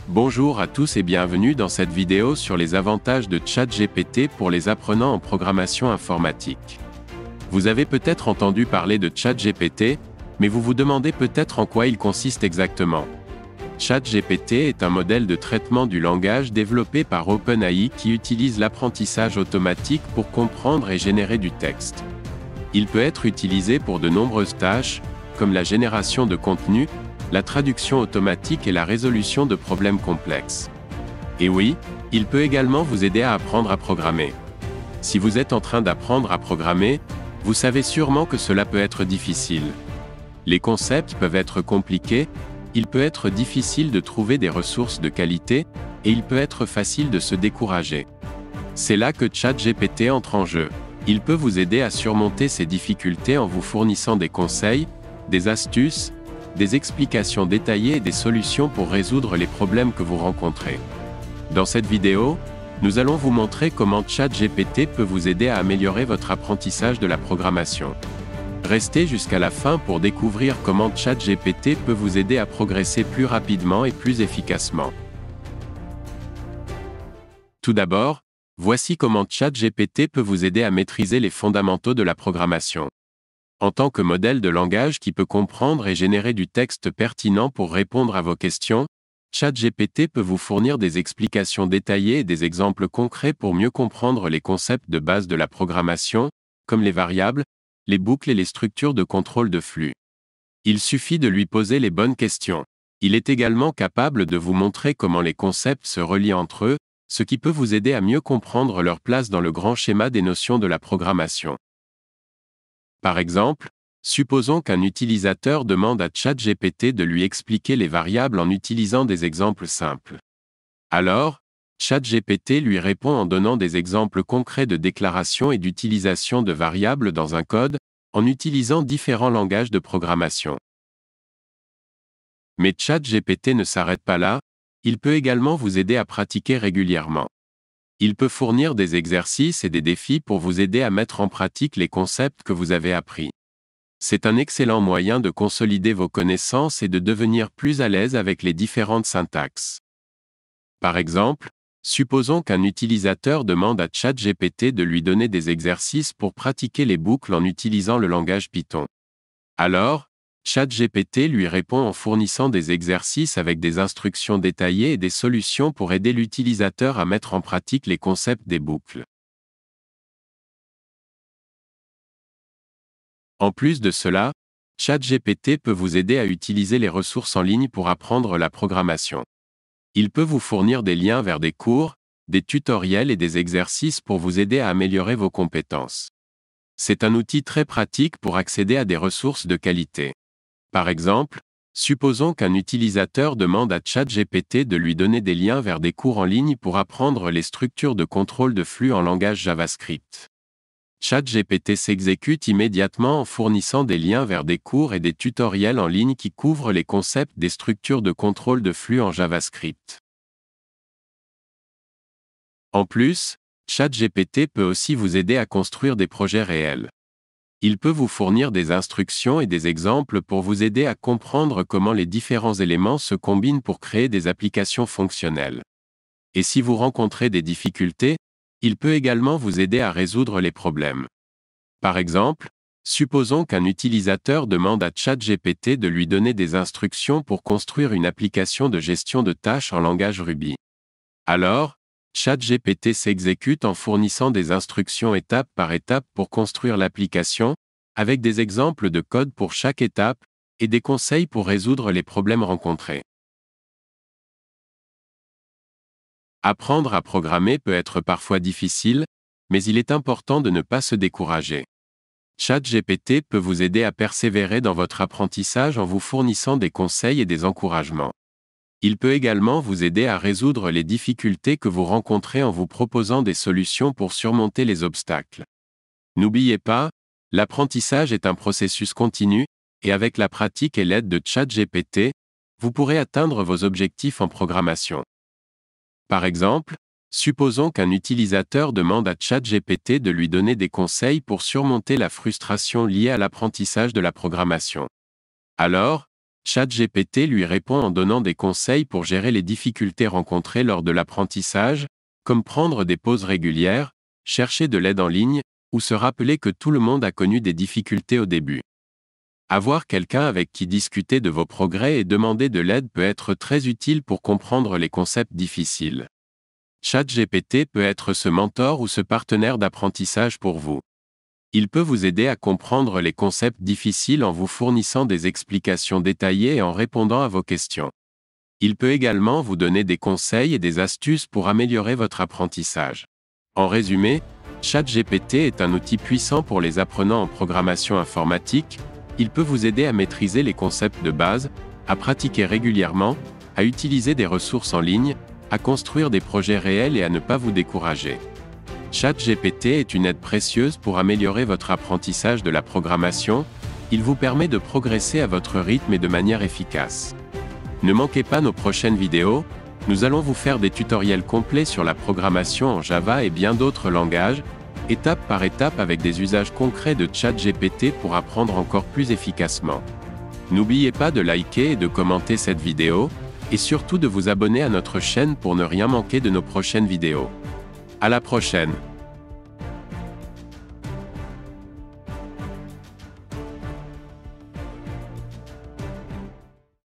Bonjour à tous et bienvenue dans cette vidéo sur les avantages de ChatGPT pour les apprenants en programmation informatique. Vous avez peut-être entendu parler de ChatGPT, mais vous vous demandez peut-être en quoi il consiste exactement. ChatGPT est un modèle de traitement du langage développé par OpenAI qui utilise l'apprentissage automatique pour comprendre et générer du texte. Il peut être utilisé pour de nombreuses tâches, comme la génération de contenu, la traduction automatique et la résolution de problèmes complexes. Et oui, il peut également vous aider à apprendre à programmer. Si vous êtes en train d'apprendre à programmer, vous savez sûrement que cela peut être difficile. Les concepts peuvent être compliqués, il peut être difficile de trouver des ressources de qualité, et il peut être facile de se décourager. C'est là que ChatGPT entre en jeu. Il peut vous aider à surmonter ces difficultés en vous fournissant des conseils, des astuces, des explications détaillées et des solutions pour résoudre les problèmes que vous rencontrez. Dans cette vidéo, nous allons vous montrer comment ChatGPT peut vous aider à améliorer votre apprentissage de la programmation. Restez jusqu'à la fin pour découvrir comment ChatGPT peut vous aider à progresser plus rapidement et plus efficacement. Tout d'abord, voici comment ChatGPT peut vous aider à maîtriser les fondamentaux de la programmation. En tant que modèle de langage qui peut comprendre et générer du texte pertinent pour répondre à vos questions, ChatGPT peut vous fournir des explications détaillées et des exemples concrets pour mieux comprendre les concepts de base de la programmation, comme les variables, les boucles et les structures de contrôle de flux. Il suffit de lui poser les bonnes questions. Il est également capable de vous montrer comment les concepts se relient entre eux, ce qui peut vous aider à mieux comprendre leur place dans le grand schéma des notions de la programmation. Par exemple, supposons qu'un utilisateur demande à ChatGPT de lui expliquer les variables en utilisant des exemples simples. Alors, ChatGPT lui répond en donnant des exemples concrets de déclaration et d'utilisation de variables dans un code, en utilisant différents langages de programmation. Mais ChatGPT ne s'arrête pas là, il peut également vous aider à pratiquer régulièrement. Il peut fournir des exercices et des défis pour vous aider à mettre en pratique les concepts que vous avez appris. C'est un excellent moyen de consolider vos connaissances et de devenir plus à l'aise avec les différentes syntaxes. Par exemple, supposons qu'un utilisateur demande à ChatGPT de lui donner des exercices pour pratiquer les boucles en utilisant le langage Python. Alors, ChatGPT lui répond en fournissant des exercices avec des instructions détaillées et des solutions pour aider l'utilisateur à mettre en pratique les concepts des boucles. En plus de cela, ChatGPT peut vous aider à utiliser les ressources en ligne pour apprendre la programmation. Il peut vous fournir des liens vers des cours, des tutoriels et des exercices pour vous aider à améliorer vos compétences. C'est un outil très pratique pour accéder à des ressources de qualité. Par exemple, supposons qu'un utilisateur demande à ChatGPT de lui donner des liens vers des cours en ligne pour apprendre les structures de contrôle de flux en langage JavaScript. ChatGPT s'exécute immédiatement en fournissant des liens vers des cours et des tutoriels en ligne qui couvrent les concepts des structures de contrôle de flux en JavaScript. En plus, ChatGPT peut aussi vous aider à construire des projets réels. Il peut vous fournir des instructions et des exemples pour vous aider à comprendre comment les différents éléments se combinent pour créer des applications fonctionnelles. Et si vous rencontrez des difficultés, il peut également vous aider à résoudre les problèmes. Par exemple, supposons qu'un utilisateur demande à ChatGPT de lui donner des instructions pour construire une application de gestion de tâches en langage Ruby. Alors, ChatGPT s'exécute en fournissant des instructions étape par étape pour construire l'application, avec des exemples de code pour chaque étape, et des conseils pour résoudre les problèmes rencontrés. Apprendre à programmer peut être parfois difficile, mais il est important de ne pas se décourager. ChatGPT peut vous aider à persévérer dans votre apprentissage en vous fournissant des conseils et des encouragements. Il peut également vous aider à résoudre les difficultés que vous rencontrez en vous proposant des solutions pour surmonter les obstacles. N'oubliez pas, l'apprentissage est un processus continu, et avec la pratique et l'aide de ChatGPT, vous pourrez atteindre vos objectifs en programmation. Par exemple, supposons qu'un utilisateur demande à ChatGPT de lui donner des conseils pour surmonter la frustration liée à l'apprentissage de la programmation. Alors, ChatGPT lui répond en donnant des conseils pour gérer les difficultés rencontrées lors de l'apprentissage, comme prendre des pauses régulières, chercher de l'aide en ligne, ou se rappeler que tout le monde a connu des difficultés au début. Avoir quelqu'un avec qui discuter de vos progrès et demander de l'aide peut être très utile pour comprendre les concepts difficiles. ChatGPT peut être ce mentor ou ce partenaire d'apprentissage pour vous. Il peut vous aider à comprendre les concepts difficiles en vous fournissant des explications détaillées et en répondant à vos questions. Il peut également vous donner des conseils et des astuces pour améliorer votre apprentissage. En résumé, ChatGPT est un outil puissant pour les apprenants en programmation informatique. Il peut vous aider à maîtriser les concepts de base, à pratiquer régulièrement, à utiliser des ressources en ligne, à construire des projets réels et à ne pas vous décourager. ChatGPT est une aide précieuse pour améliorer votre apprentissage de la programmation. Il vous permet de progresser à votre rythme et de manière efficace. Ne manquez pas nos prochaines vidéos. Nous allons vous faire des tutoriels complets sur la programmation en Java et bien d'autres langages, étape par étape avec des usages concrets de ChatGPT pour apprendre encore plus efficacement. N'oubliez pas de liker et de commenter cette vidéo, et surtout de vous abonner à notre chaîne pour ne rien manquer de nos prochaines vidéos. À la prochaine!